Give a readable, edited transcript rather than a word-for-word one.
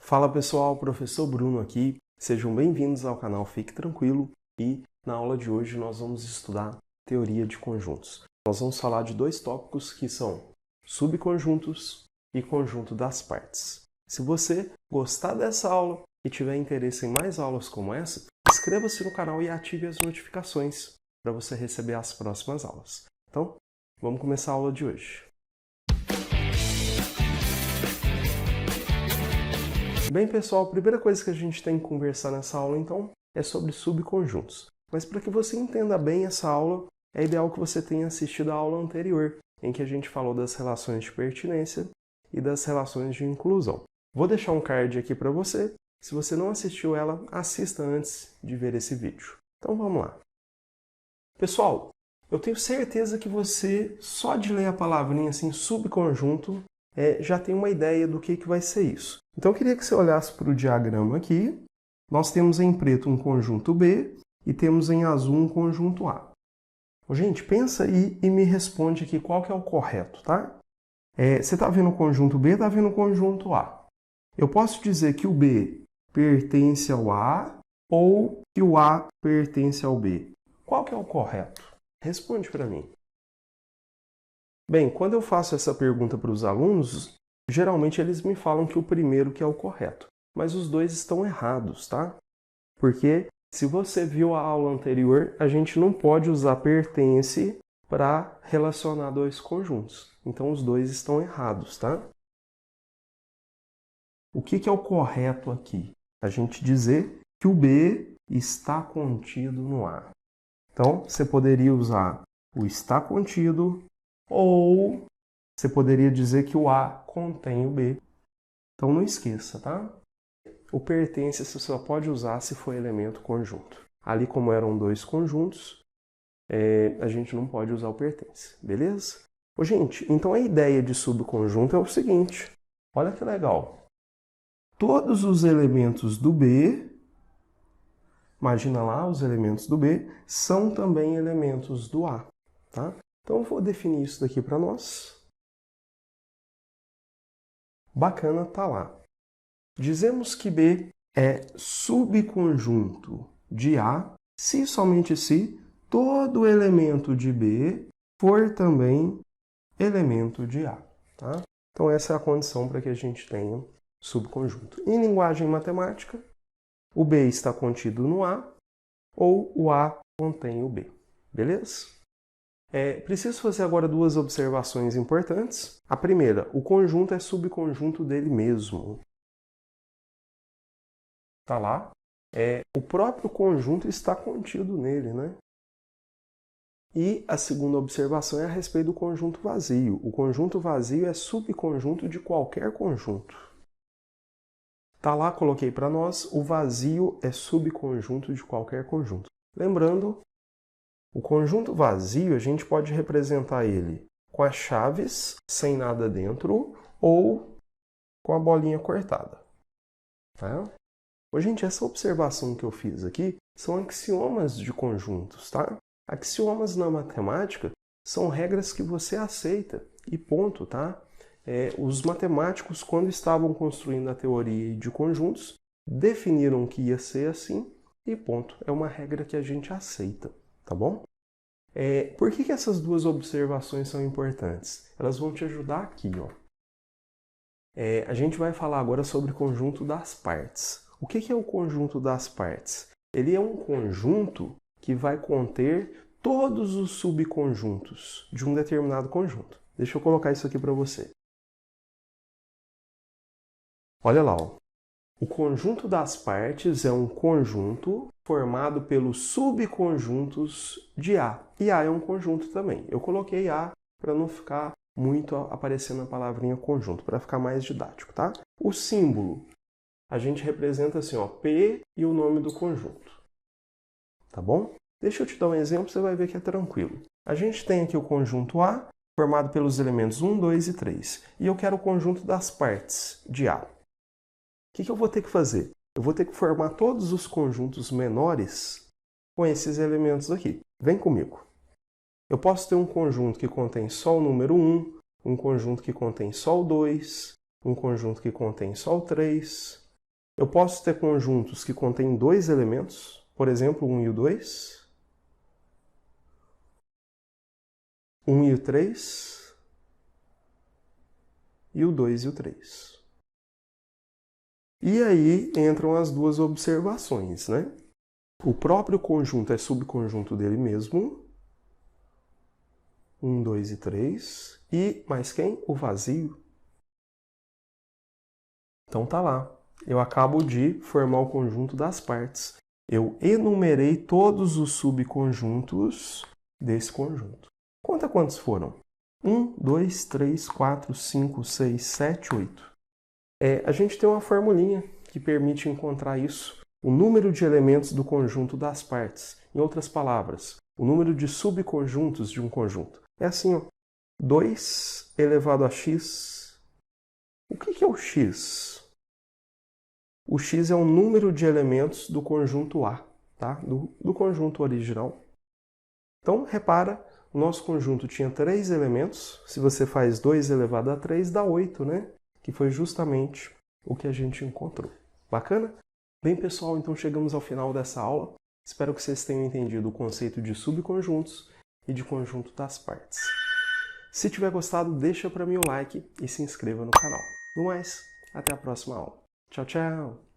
Fala pessoal, professor Bruno aqui. Sejam bem-vindos ao canal Fique Tranquilo e na aula de hoje nós vamos estudar teoria de conjuntos. Nós vamos falar de dois tópicos que são subconjuntos e conjunto das partes. Se você gostar dessa aula e tiver interesse em mais aulas como essa, inscreva-se no canal e ative as notificações para você receber as próximas aulas. Então, vamos começar a aula de hoje. Bem, pessoal, a primeira coisa que a gente tem que conversar nessa aula, então, é sobre subconjuntos. Mas para que você entenda bem essa aula, é ideal que você tenha assistido a aula anterior, em que a gente falou das relações de pertinência e das relações de inclusão. Vou deixar um card aqui para você. Se você não assistiu ela, assista antes de ver esse vídeo. Então, vamos lá. Pessoal, eu tenho certeza que você, só de ler a palavrinha assim, subconjunto, já tem uma ideia do que vai ser isso. Então eu queria que você olhasse para o diagrama aqui. Nós temos em preto um conjunto B e temos em azul um conjunto A. Gente, pensa aí e me responde aqui qual que é o correto, tá? Você está vendo o conjunto B, está vendo o conjunto A. Eu posso dizer que o B pertence ao A ou que o A pertence ao B. Qual que é o correto? Responde para mim. Bem, quando eu faço essa pergunta para os alunos, geralmente eles me falam que o primeiro que é o correto. Mas os dois estão errados, tá? Porque se você viu a aula anterior, a gente não pode usar pertence para relacionar dois conjuntos. Então os dois estão errados, tá? O que é o correto aqui? A gente dizer que o B está contido no A. Então, você poderia usar o está contido ou você poderia dizer que o A contém o B. Então não esqueça, tá? O pertence você só pode usar se for elemento conjunto. Ali, como eram dois conjuntos, a gente não pode usar o pertence, beleza? Gente, então a ideia de subconjunto é o seguinte. Olha que legal. Todos os elementos do B, imagina lá, os elementos do B, são também elementos do A, tá? Então, eu vou definir isso daqui para nós. Bacana, tá lá. Dizemos que B é subconjunto de A se e somente se todo elemento de B for também elemento de A. Tá? Então, essa é a condição para que a gente tenha subconjunto. Em linguagem matemática, o B está contido no A ou o A contém o B. Beleza? Preciso fazer agora duas observações importantes. A primeira, o conjunto é subconjunto dele mesmo. Tá lá. O próprio conjunto está contido nele, né? E a segunda observação é a respeito do conjunto vazio. O conjunto vazio é subconjunto de qualquer conjunto. Tá lá, coloquei para nós, o vazio é subconjunto de qualquer conjunto. Lembrando, o conjunto vazio, a gente pode representar ele com as chaves, sem nada dentro, ou com a bolinha cortada. Tá? Gente, essa observação que eu fiz aqui são axiomas de conjuntos, tá? Axiomas na matemática são regras que você aceita e ponto, tá? Os matemáticos, quando estavam construindo a teoria de conjuntos, definiram que ia ser assim e ponto. É uma regra que a gente aceita, tá bom? Por que essas duas observações são importantes? Elas vão te ajudar aqui, ó. A gente vai falar agora sobre o conjunto das partes. O que é o conjunto das partes? Ele é um conjunto que vai conter todos os subconjuntos de um determinado conjunto. Deixa eu colocar isso aqui para você. Olha lá, ó. O conjunto das partes é um conjunto formado pelos subconjuntos de A. E A é um conjunto também. Eu coloquei A para não ficar muito aparecendo a palavrinha conjunto, para ficar mais didático, tá? O símbolo, a gente representa assim, ó, P e o nome do conjunto. Tá bom? Deixa eu te dar um exemplo, você vai ver que é tranquilo. A gente tem aqui o conjunto A, formado pelos elementos 1, 2 e 3. E eu quero o conjunto das partes de A. O que eu vou ter que fazer? Eu vou ter que formar todos os conjuntos menores com esses elementos aqui. Vem comigo. Eu posso ter um conjunto que contém só o número 1, um conjunto que contém só o 2, um conjunto que contém só o 3, Eu posso ter conjuntos que contêm dois elementos, por exemplo, 1 e o 2, 1 e o 3, e o 2 e o 3. E aí entram as duas observações, né? O próprio conjunto é subconjunto dele mesmo, 1, 2 e 3, e mais quem? O vazio. Então tá lá. Eu acabo de formar o conjunto das partes. Eu enumerei todos os subconjuntos desse conjunto. Conta quantos foram? 1, 2, 3, 4, 5, 6, 7, 8. A gente tem uma formulinha que permite encontrar isso. O número de elementos do conjunto das partes. Em outras palavras, o número de subconjuntos de um conjunto. É assim, ó. 2 elevado a x. O que é o x? O x é o número de elementos do conjunto A, tá? do conjunto original. Então, repara, o nosso conjunto tinha 3 elementos. Se você faz 2 elevado a 3, dá 8, né? Que foi justamente o que a gente encontrou. Bacana? Bem, pessoal, então chegamos ao final dessa aula. Espero que vocês tenham entendido o conceito de subconjuntos e de conjunto das partes. Se tiver gostado, deixa para mim o like e se inscreva no canal. No mais, até a próxima aula. Tchau, tchau!